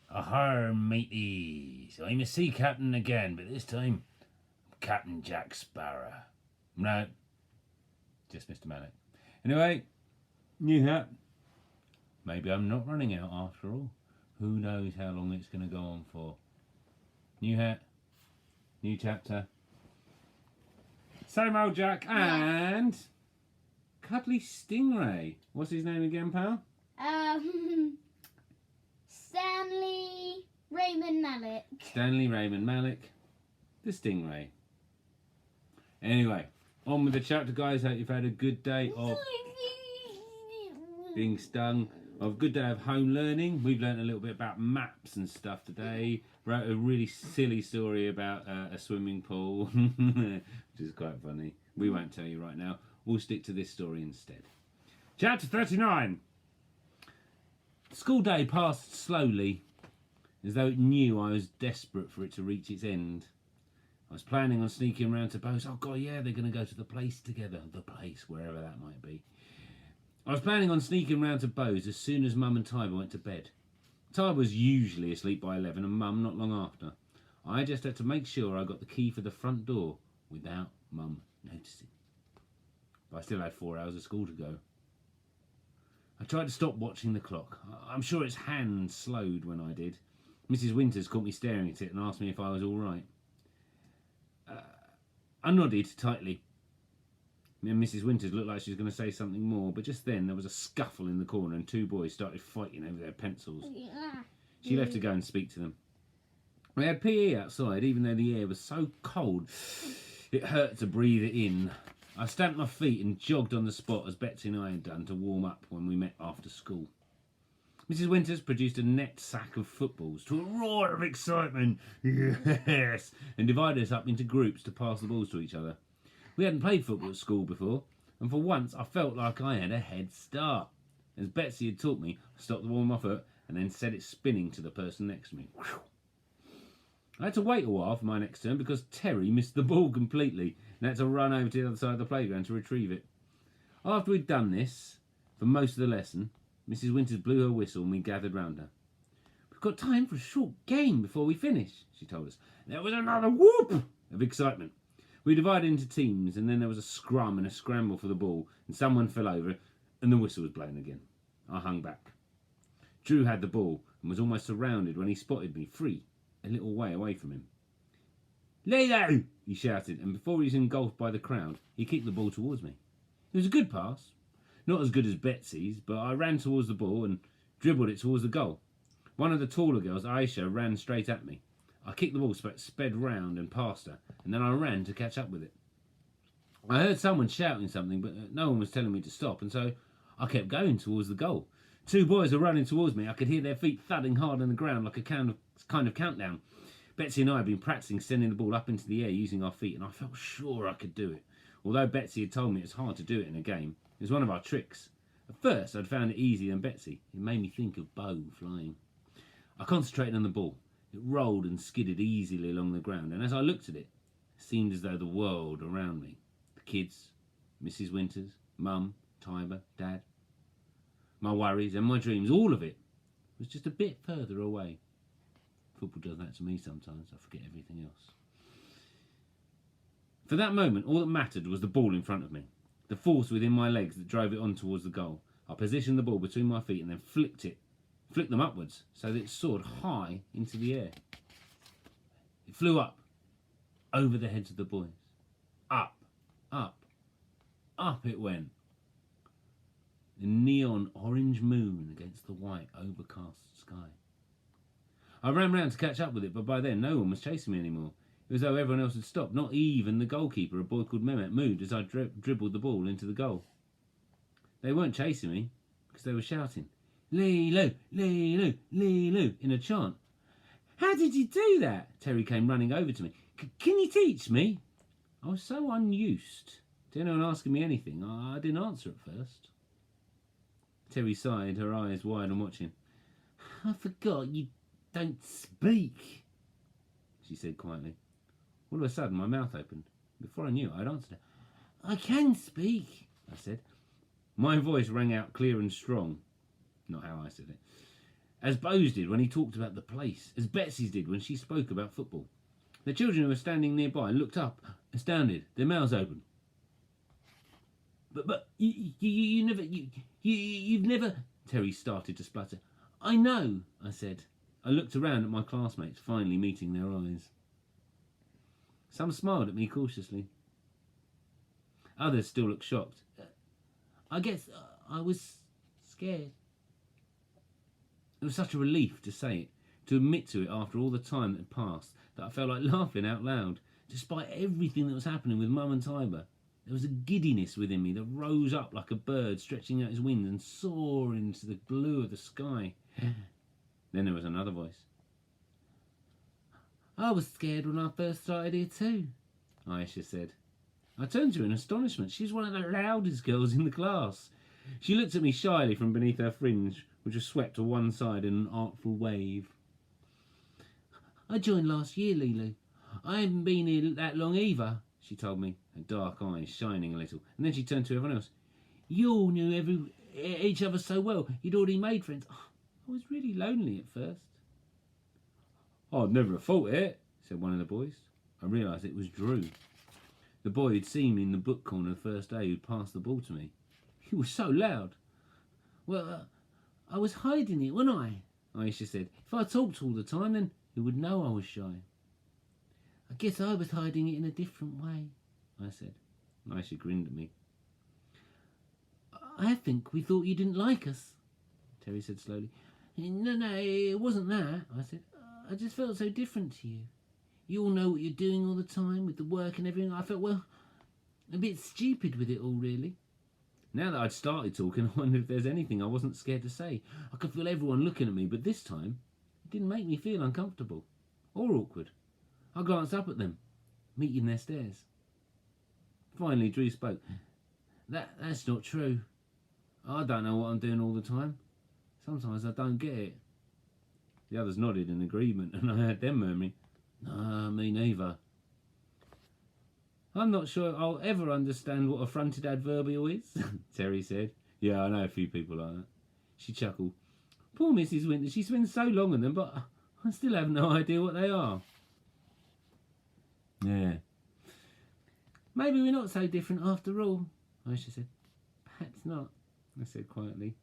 Ahoy, mateys. I'm a sea captain again, but this time, Captain Jack Sparrow. No, just Mr. Mallick. Anyway, new hat. Maybe I'm not running out after all. Who knows how long it's going to go on for. New hat, new chapter. Same old Jack and Cuddly Stingray. What's his name again, pal? Stanley Raymond Mallick. Stanley Raymond Mallick, the Stingray. Anyway, on with the chapter, guys. Hope you've had a good day of being stung. A good day of home learning. We've learned a little bit about maps and stuff today. Wrote a really silly story about a swimming pool, which is quite funny. We won't tell you right now. We'll stick to this story instead. Chapter 39. The school day passed slowly, as though it knew I was desperate for it to reach its end. I was planning on sneaking around to Bo's. Oh, God, yeah, they're going to go to the place together. The place, wherever that might be. I was planning on sneaking round to Bo's as soon as Mum and Tiber went to bed. Tiber was usually asleep by 11 and Mum not long after. I just had to make sure I got the key for the front door without Mum noticing. But I still had 4 hours of school to go. I tried to stop watching the clock. I'm sure its hand slowed when I did. Mrs. Winters caught me staring at it and asked me if I was all right. I nodded tightly. Mrs. Winters looked like she was going to say something more, but just then there was a scuffle in the corner and 2 boys started fighting over their pencils. She left to go and speak to them. We had PE outside, even though the air was so cold it hurt to breathe it in. I stamped my feet and jogged on the spot as Betsy and I had done to warm up when we met after school. Mrs. Winters produced a net sack of footballs to a roar of excitement, yes, and divided us up into groups to pass the balls to each other. We hadn't played football at school before, and for once I felt like I had a head start. As Betsy had taught me, I stopped the ball with my foot and then set it spinning to the person next to me. Whew. I had to wait a while for my next turn because Terry missed the ball completely and had to run over to the other side of the playground to retrieve it. After we'd done this, for most of the lesson, Mrs. Winters blew her whistle and we gathered round her. "We've got time for a short game before we finish," she told us. There was another whoop of excitement. We divided into teams and then there was a scrum and a scramble for the ball and someone fell over and the whistle was blown again. I hung back. Drew had the ball and was almost surrounded when he spotted me free, a little way away from him. "Leo!" he shouted, and before he was engulfed by the crowd, he kicked the ball towards me. It was a good pass. Not as good as Betsy's, but I ran towards the ball and dribbled it towards the goal. One of the taller girls, Aisha, ran straight at me. I kicked the ball, sped round and past her, and then I ran to catch up with it. I heard someone shouting something, but no one was telling me to stop, and so I kept going towards the goal. 2 boys were running towards me. I could hear their feet thudding hard on the ground like a kind of countdown. Betsy and I had been practicing sending the ball up into the air using our feet, and I felt sure I could do it. Although Betsy had told me it's hard to do it in a game, it was one of our tricks. At first, I'd found it easier than Betsy. It made me think of Bo flying. I concentrated on the ball. It rolled and skidded easily along the ground, and as I looked at it, it seemed as though the world around me, the kids, Mrs. Winters, Mum, Tiber, Dad, my worries and my dreams, all of it was just a bit further away. Football does that to me sometimes. I forget everything else. For that moment, all that mattered was the ball in front of me, the force within my legs that drove it on towards the goal. I positioned the ball between my feet and then flicked them upwards so that it soared high into the air. It flew up over the heads of the boys. Up, up, up it went. The neon orange moon against the white overcast sky. I ran round to catch up with it, but by then no one was chasing me anymore. It was as though everyone else had stopped, not even the goalkeeper, a boy called Mehmet, moved as I dribbled the ball into the goal. They weren't chasing me because they were shouting, "Lilo, Lilo, Lilo," in a chant. "How did you do that?" Terry came running over to me. "Can you teach me?" I was so unused to anyone asking me anything, I didn't answer at first. Terry sighed, her eyes wide and watching. "I forgot you don't speak," she said quietly. All of a sudden, my mouth opened. Before I knew it, I'd answered her. "I can speak," I said. My voice rang out clear and strong. Not how I said it. as Bose did when he talked about the place, as Betsy's did when she spoke about football. The children who were standing nearby looked up, astounded, their mouths open. But you've never... Terry started to splutter. I know, I said. I looked around at my classmates, finally meeting their eyes. Some smiled at me cautiously. Others still looked shocked. I guess I was scared. It was such a relief to say it, to admit to it after all the time that had passed, that I felt like laughing out loud. Despite everything that was happening with Mum and Tiber, there was a giddiness within me that rose up like a bird stretching out his wings and soaring into the blue of the sky. Then there was another voice. I was scared when I first started here too, Aisha said. I turned to her in astonishment. She's one of the loudest girls in the class. She looked at me shyly from beneath her fringe, which was swept to one side in an artful wave. I joined last year, Lulu. I haven't been here that long either, she told me, her dark eyes shining a little. And then she turned to everyone else. You all knew each other so well. You'd already made friends. I was really lonely at first. I'd never have thought it, said one of the boys. I realised it was Drew. The boy who'd seen me in the book corner the first day who'd passed the ball to me. He was so loud. Well, I was hiding it, wasn't I? Aisha said. If I talked all the time, then who would know I was shy? I guess I was hiding it in a different way, I said. Aisha grinned at me. I think we thought you didn't like us, Terry said slowly. No, it wasn't that, I said. I just felt so different to you. You all know what you're doing all the time with the work and everything. I felt, well, a bit stupid with it all, really. Now that I'd started talking, I wondered if there's anything I wasn't scared to say. I could feel everyone looking at me, but this time, it didn't make me feel uncomfortable or awkward. I glanced up at them, meeting their stares. Finally, Drew spoke. That's not true. I don't know what I'm doing all the time. Sometimes I don't get it. The others nodded in agreement, and I heard them murmuring, no, me neither. I'm not sure I'll ever understand what a fronted adverbial is, Terry said. Yeah, I know a few people like that. She chuckled. Poor Mrs. Winter, she spends so long on them, but I still have no idea what they are. Yeah. Maybe we're not so different after all, Aisha said. Perhaps not, I said quietly,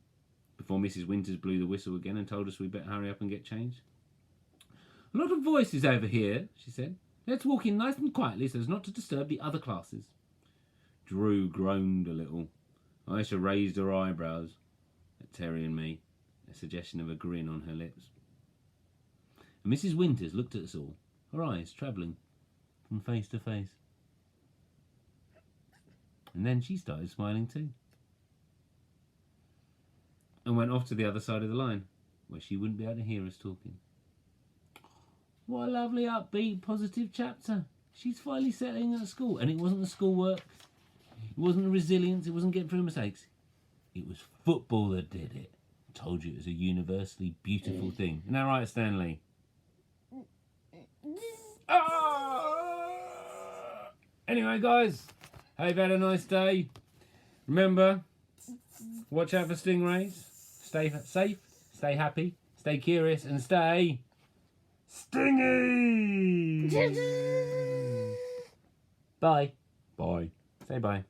before Mrs. Winters blew the whistle again and told us we'd better hurry up and get changed. A lot of voices over here, she said. Let's walk in nice and quietly so as not to disturb the other classes. Drew groaned a little. Aisha raised her eyebrows at Terry and me, a suggestion of a grin on her lips. And Mrs. Winters looked at us all, her eyes travelling from face to face. And then she started smiling too. And went off to the other side of the line, where she wouldn't be able to hear us talking. What a lovely, upbeat, positive chapter. She's finally settling at school. And it wasn't the schoolwork. It wasn't the resilience. It wasn't getting through mistakes. It was football that did it. I told you it was a universally beautiful thing. Isn't that right, Stanley? Anyway, guys, hope you've had a nice day. Remember, watch out for stingrays. Stay safe, stay happy, stay curious, and stay... stingy! Bye. Bye. Say bye.